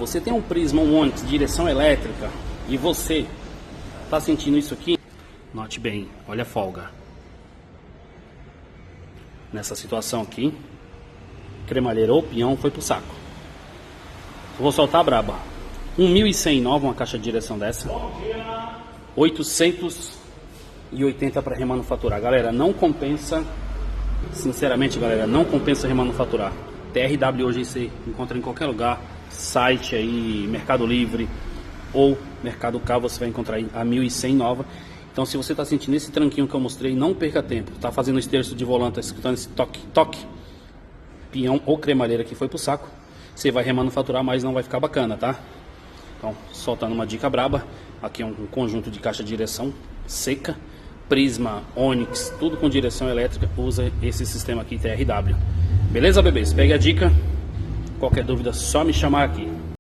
Você tem um Prisma, um Onix, direção elétrica, e você tá sentindo isso aqui? Note bem, olha a folga. Nessa situação aqui, cremalheira ou peão foi pro saco. Eu vou soltar a braba. 1.100 nova, uma caixa de direção dessa. 880 para remanufaturar. Galera, não compensa. Sinceramente, galera, não compensa remanufaturar. TRW hoje você encontra em qualquer lugar. Site aí, Mercado Livre ou Mercado K, você vai encontrar aí a 1.100 nova. Então, se você está sentindo esse tranquinho que eu mostrei, não perca tempo. Tá fazendo esterço de volante, tá escutando esse toque, toque, peão ou cremalheira que foi pro saco, você vai remanufaturar, mas não vai ficar bacana, tá? Então, soltando uma dica braba, aqui é um conjunto de caixa de direção seca, Prisma, Onix, tudo com direção elétrica, usa esse sistema aqui TRW. Beleza, bebês? Pegue a dica. Qualquer dúvida, só me chamar aqui.